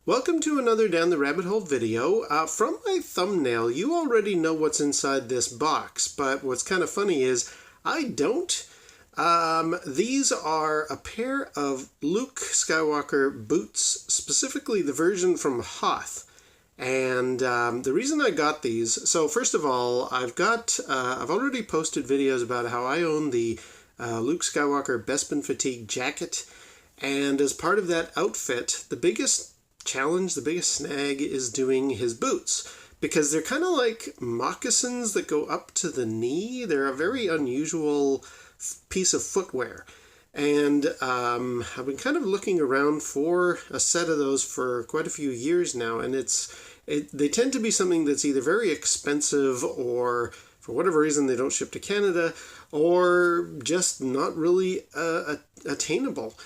Welcome to another Down the Rabbit Hole video. From my thumbnail, you already know what's inside this box, but what's kind of funny is I don't. These are a pair of Luke Skywalker boots, specifically the version from Hoth. And the reason I got these, so first of all, I've already posted videos about how I own the Luke Skywalker Bespin Fatigue jacket. And as part of that outfit, the biggest challenge, the biggest snag is doing his boots, because they're kind of like moccasins that go up to the knee. They're a very unusual piece of footwear. And I've been kind of looking around for a set of those for quite a few years now, and they tend to be something that's either very expensive or for whatever reason they don't ship to Canada, or just not really attainable.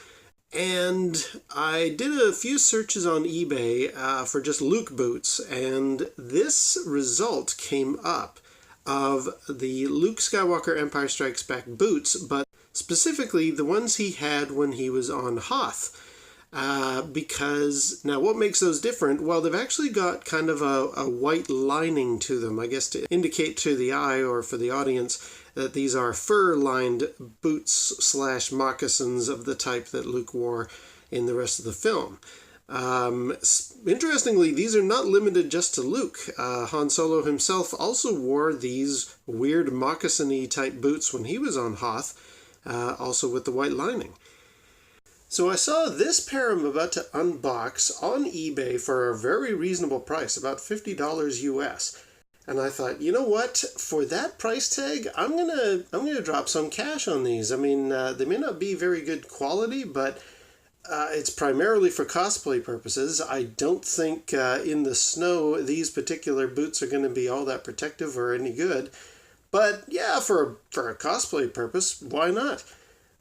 And I did a few searches on eBay for just Luke boots, and this result came up of the Luke Skywalker Empire Strikes Back boots, but specifically the ones he had when he was on Hoth. Because, now what makes those different? Well, they've actually got kind of a white lining to them, I guess to indicate to the eye or for the audience that these are fur-lined boots / moccasins of the type that Luke wore in the rest of the film. Interestingly, these are not limited just to Luke. Han Solo himself also wore these weird moccasin-y type boots when he was on Hoth, also with the white lining. So I saw this pair I'm about to unbox on eBay for a very reasonable price, about $50 US. And I thought, you know what? For that price tag, I'm gonna drop some cash on these. I mean, they may not be very good quality, but it's primarily for cosplay purposes. I don't think in the snow these particular boots are going to be all that protective or any good. But yeah, for a cosplay purpose, why not?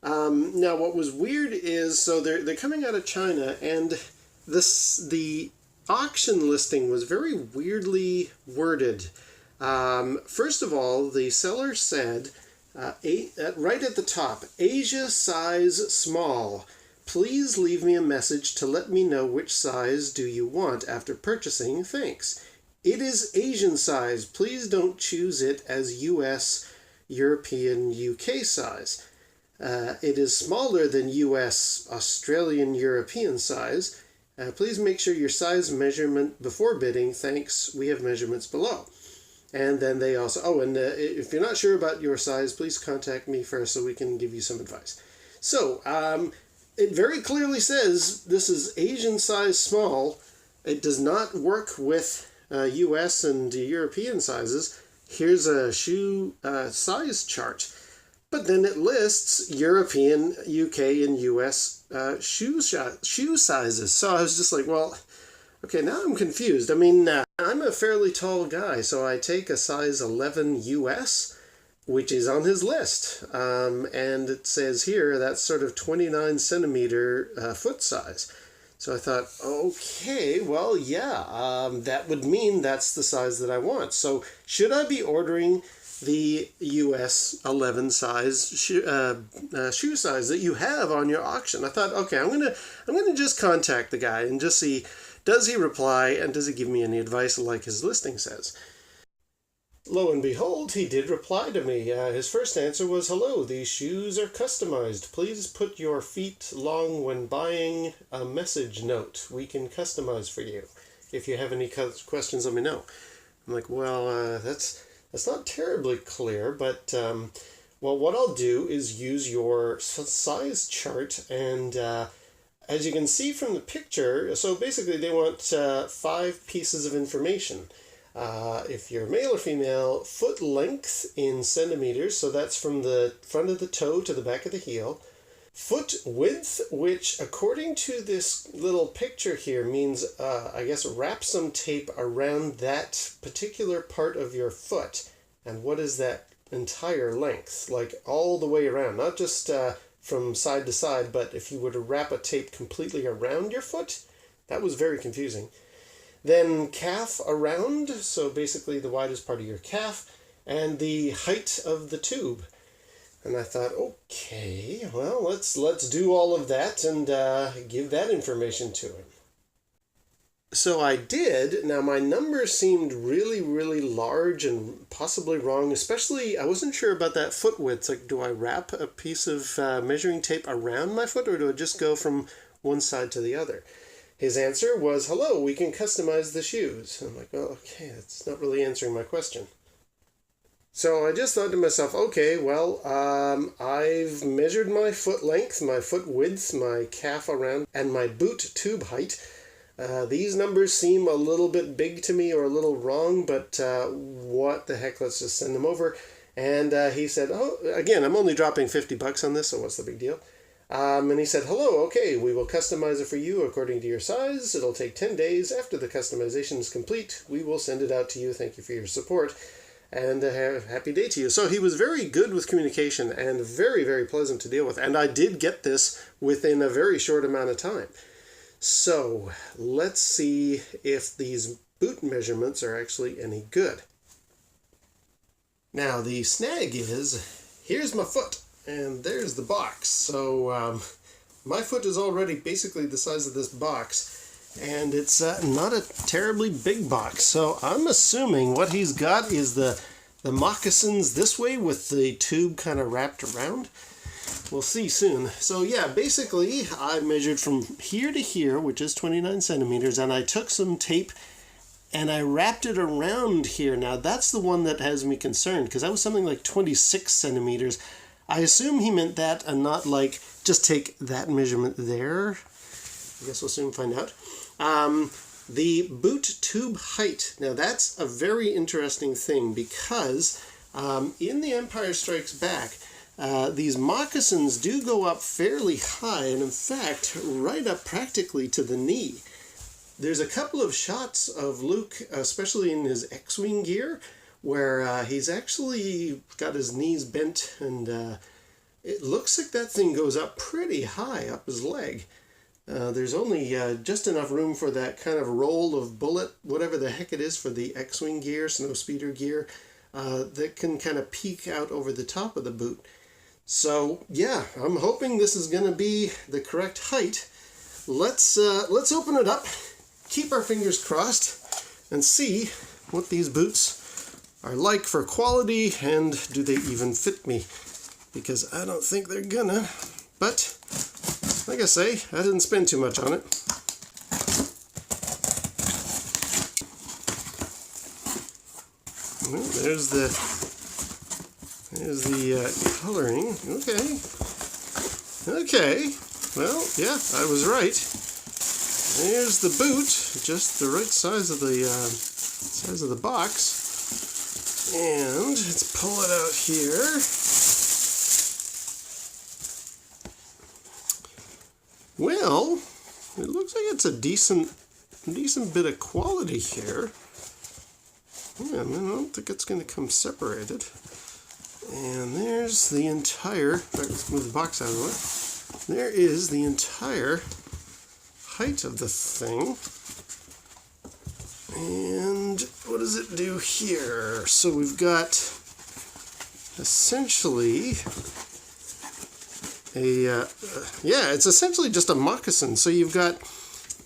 Now, what was weird is, so they're coming out of China, and the auction listing was very weirdly worded. First of all, the seller said, right at the top, Asia size small. Please leave me a message to let me know which size do you want after purchasing. Thanks. It is Asian size. Please don't choose it as US, European, UK size. It is smaller than US, Australian, European size. Please make sure your size measurement before bidding. Thanks. We have measurements below. And then they also, if you're not sure about your size, please contact me first so we can give you some advice. So, it very clearly says this is Asian size small. It does not work with US and European sizes. Here's a shoe size chart. But then it lists European, UK, and US shoe sizes. So I was just like, well, okay, now I'm confused. I mean, I'm a fairly tall guy, so I take a size 11 US, which is on his list. And it says here that's sort of 29 centimeter foot size. So I thought, okay, well, yeah, that would mean that's the size that I want. So should I be ordering the US 11 size shoe size that you have on your auction? I thought, okay, I'm gonna just contact the guy and just see, does he reply and does he give me any advice like his listing says? Lo and behold, he did reply to me. His first answer was, hello, these shoes are customized. Please put your feet long when buying a message note. We can customize for you. If you have any questions, let me know. I'm like, well, that's not terribly clear, but, well, what I'll do is use your size chart, and as you can see from the picture, so basically they want 5 pieces of information. If you're male or female, foot length in centimeters, so that's from the front of the toe to the back of the heel. Foot width, which according to this little picture here means, I guess, wrap some tape around that particular part of your foot. And what is that entire length? Like all the way around, not just from side to side, but if you were to wrap a tape completely around your foot, that was very confusing. Then calf around, so basically the widest part of your calf, and the height of the tube. And I thought, okay, well, let's do all of that and give that information to him. So I did. Now my numbers seemed really, really large and possibly wrong, especially I wasn't sure about that foot width. Like, do I wrap a piece of measuring tape around my foot or do I just go from one side to the other? His answer was, hello, we can customize the shoes. I'm like, well, okay, that's not really answering my question. So I just thought to myself, okay, well, I've measured my foot length, my foot width, my calf around, and my boot tube height. These numbers seem a little bit big to me or a little wrong, but what the heck, let's just send them over. And he said, oh, again, I'm only dropping $50 on this, so what's the big deal? And he said, hello, okay, we will customize it for you according to your size. It'll take 10 days. After the customization is complete, we will send it out to you. Thank you for your support. And have a happy day to you. So he was very good with communication and very, very pleasant to deal with. And I did get this within a very short amount of time. So let's see if these boot measurements are actually any good. Now the snag is, here's my foot and there's the box. So my foot is already basically the size of this box and it's not a terribly big box. So I'm assuming what he's got is the moccasins this way with the tube kind of wrapped around. We'll see soon. So yeah, basically I measured from here to here, which is 29 centimeters, and I took some tape and I wrapped it around here. Now that's the one that has me concerned because that was something like 26 centimeters. I assume he meant that and not like just take that measurement there. I guess we'll soon find out. The boot tube height. Now that's a very interesting thing because in The Empire Strikes Back, these moccasins do go up fairly high, and in fact, right up practically to the knee. There's a couple of shots of Luke, especially in his X-Wing gear, where he's actually got his knees bent, and it looks like that thing goes up pretty high up his leg. There's only just enough room for that kind of roll of bullet, whatever the heck it is for the X-Wing gear, snowspeeder gear, that can kind of peek out over the top of the boot. So yeah, I'm hoping this is going to be the correct height. Let's open it up, keep our fingers crossed, and see what these boots are like for quality, and do they even fit me? Because I don't think they're gonna, but like I say, I didn't spend too much on it. Well, there's the coloring. Okay. Well, yeah, I was right. There's the boot, just the right size of the box. And let's pull it out here. Well, it looks like it's a decent bit of quality here. Yeah, I don't think it's going to come separated. And there's the entire, let's move the box out of the way. There is the entire height of the thing. And what does it do here? So we've got essentially it's essentially just a moccasin. So you've got,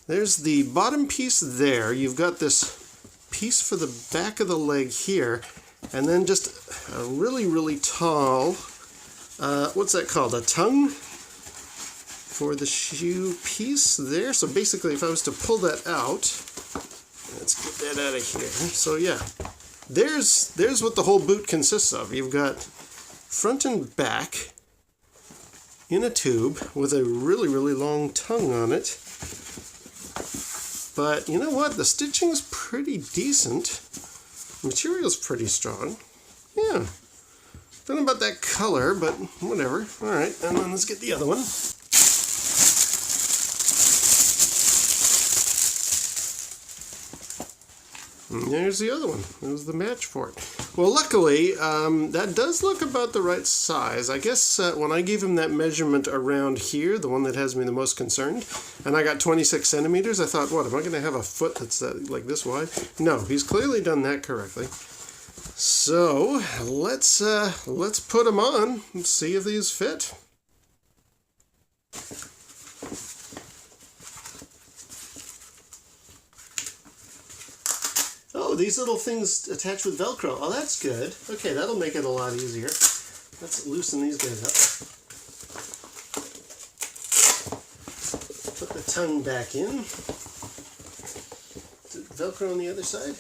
there's the bottom piece there. You've got this piece for the back of the leg here. And then just a really, really tall, what's that called? A tongue for the shoe piece there. So basically, if I was to pull that out, let's get that out of here. So yeah, there's what the whole boot consists of. You've got front and back in a tube with a really, really long tongue on it. But you know what? The stitching's pretty decent. Material's pretty strong. Yeah. Don't know about that color, but whatever. Alright, and then let's get the other one. And there's the other one. There's the match for it. Well, luckily, that does look about the right size. I guess when I gave him that measurement around here, the one that has me the most concerned, and I got 26 centimeters, I thought, what, am I going to have a foot that's like this wide? No, he's clearly done that correctly. So, let's put them on and see if these fit. these little things attach with Velcro. Oh, that's good. Okay, that'll make it a lot easier. Let's loosen these guys up. Put the tongue back in. Is it Velcro on the other side?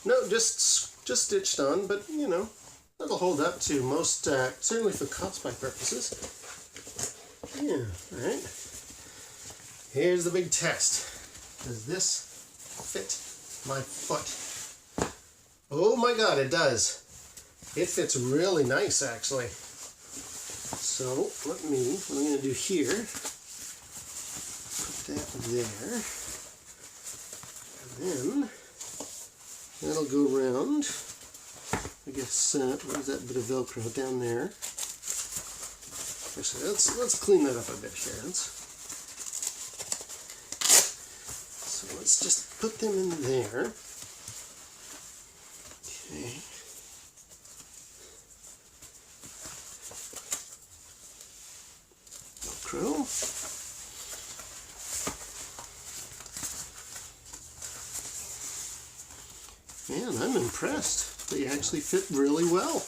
No, just stitched on, but you know, that'll hold up to most, certainly for cosplay purposes. Yeah, alright. Here's the big test. Does this fit my foot? Oh my god, it does. It fits really nice, actually. So, what I'm going to do here, put that there, and then that'll go around. I guess, where's that bit of Velcro? Down there. Actually, let's clean that up a bit here. So let's just put them in there. Okay. Velcro. Man, I'm impressed. They actually fit really well.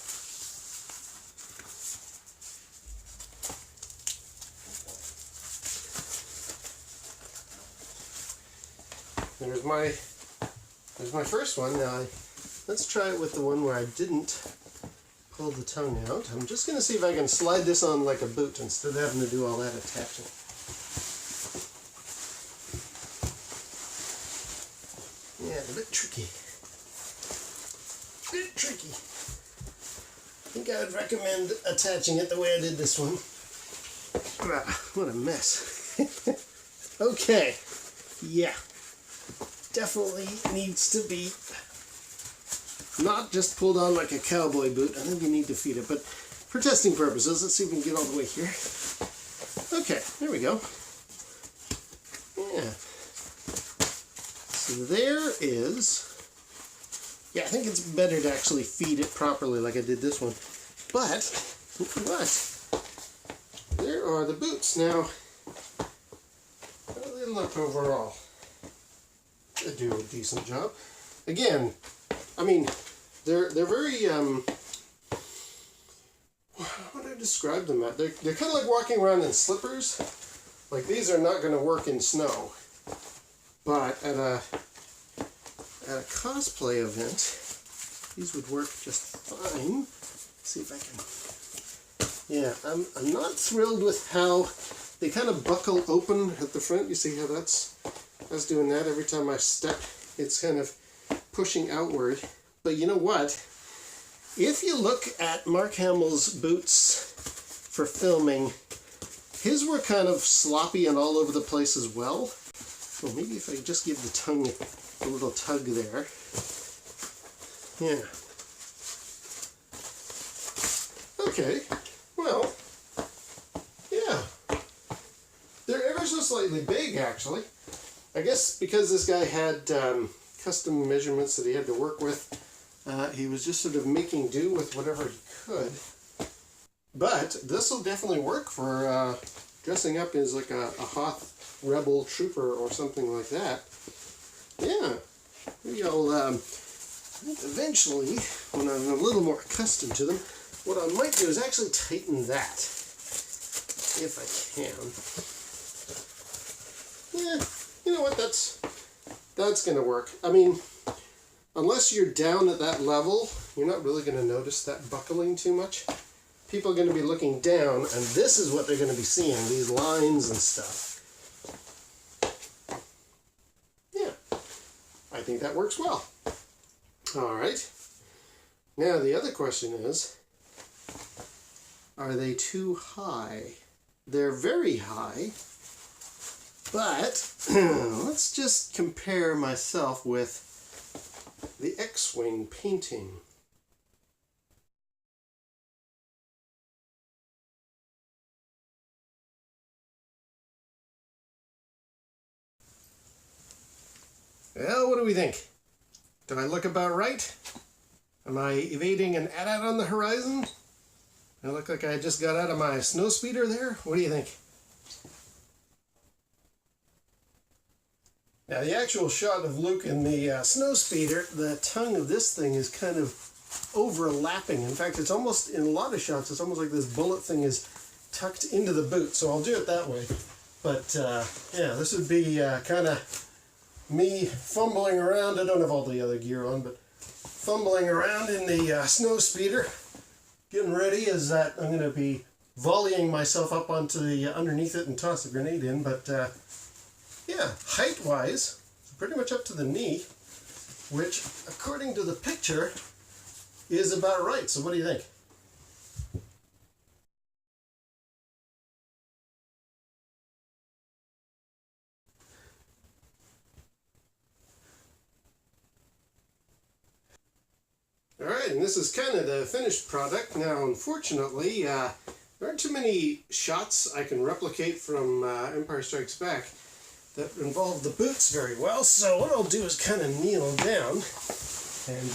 There's my first one. Now let's try it with the one where I didn't pull the tongue out. I'm just going to see if I can slide this on like a boot instead of having to do all that attaching. Yeah, it's a bit tricky. I think I would recommend attaching it the way I did this one. What a mess. Okay. Yeah. Definitely needs to be not just pulled on like a cowboy boot. I think you need to feed it, but for testing purposes, let's see if we can get all the way here. Okay, there we go. Yeah. So there is... Yeah, I think it's better to actually feed it properly like I did this one. But, there are the boots. Now, how do they look overall? They do a decent job. Again, I mean, they're very, what do I describe them at? They're kind of like walking around in slippers. Like, these are not going to work in snow. But at a cosplay event, these would work just fine. Let's see if I can. Yeah, I'm not thrilled with how they kind of buckle open at the front. You see how that's doing that every time I step. It's kind of pushing outward. But you know what? If you look at Mark Hamill's boots for filming, his were kind of sloppy and all over the place as well. Well, maybe if I just give the tongue a little tug there. Yeah. Okay. Well, yeah. They're ever so slightly big, actually. I guess because this guy had custom measurements that he had to work with, he was just sort of making do with whatever he could. But this will definitely work for dressing up as like a Hoth rebel trooper or something like that. Yeah. Maybe I'll, eventually, when I'm a little more accustomed to them, what I might do is actually tighten that, if I can. Yeah, you know what, that's going to work. I mean, unless you're down at that level, you're not really going to notice that buckling too much. People are going to be looking down, and this is what they're going to be seeing, these lines and stuff. Yeah, I think that works well. All right. Now, the other question is, are they too high? They're very high, but let's just compare myself with the X-Wing painting. Well, what do we think? Do I look about right? Am I evading an AT-AT on the horizon? I look like I just got out of my snow speeder there? What do you think? Now the actual shot of Luke in the snow speeder, the tongue of this thing is kind of overlapping. In fact, it's almost, in a lot of shots, it's almost like this bullet thing is tucked into the boot. So I'll do it that way. But yeah, this would be kind of me fumbling around. I don't have all the other gear on, but fumbling around in the snow speeder, getting ready as that I'm going to be volleying myself up onto the underneath it and toss the grenade in. But yeah, height-wise, it's pretty much up to the knee, which, according to the picture, is about right. So what do you think? All right, and this is kind of the finished product. Now, unfortunately, there aren't too many shots I can replicate from Empire Strikes Back that involve the boots very well. So what I'll do is kind of kneel down, and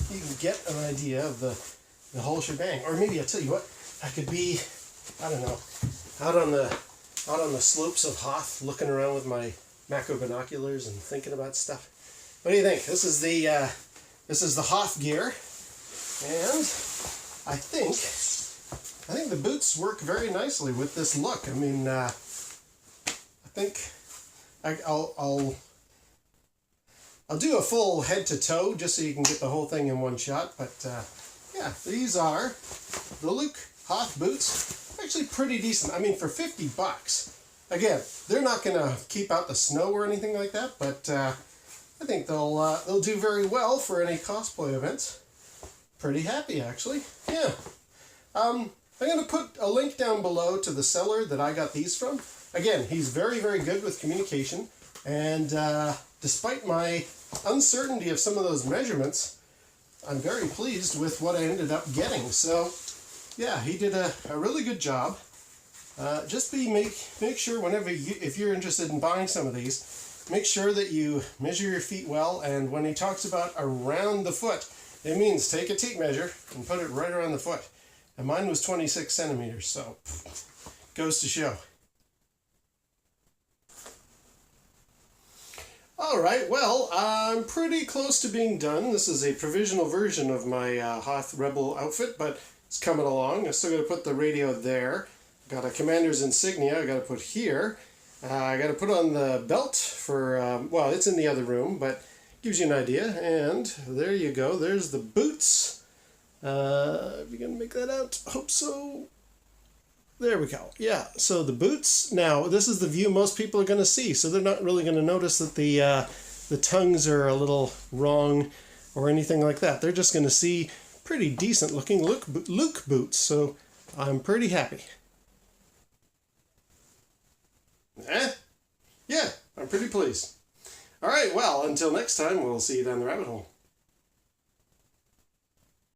you can get an idea of the whole shebang. Or maybe I'll tell you what, I could be, I don't know, out on the slopes of Hoth, looking around with my macro binoculars and thinking about stuff. What do you think? This is the Hoth gear, and I think the boots work very nicely with this look. I mean, I think I'll do a full head to toe just so you can get the whole thing in one shot. But yeah, these are the Luke Hoth boots. Actually pretty decent. I mean, for $50. Again, they're not going to keep out the snow or anything like that, but I think they'll do very well for any cosplay events. Pretty happy, actually. Yeah. I'm going to put a link down below to the seller that I got these from. Again, he's very, very good with communication, and despite my uncertainty of some of those measurements, I'm very pleased with what I ended up getting. So, yeah, he did a really good job. Just make sure whenever if you're interested in buying some of these, make sure that you measure your feet well. And when he talks about around the foot, it means take a tape measure and put it right around the foot. And mine was 26 centimeters, so goes to show. Alright, well, I'm pretty close to being done. This is a provisional version of my Hoth Rebel outfit, but it's coming along. I still got to put the radio there. Got a commander's insignia I got to put here. I got to put on the belt for, well, it's in the other room, but gives you an idea. And there you go. There's the boots. If you can make that out, hope so. There we go. Yeah, so the boots. Now, this is the view most people are going to see, so they're not really going to notice that the tongues are a little wrong or anything like that. They're just going to see pretty decent looking Luke boots, so I'm pretty happy. Yeah, I'm pretty pleased. All right, well, until next time, we'll see you down the rabbit hole.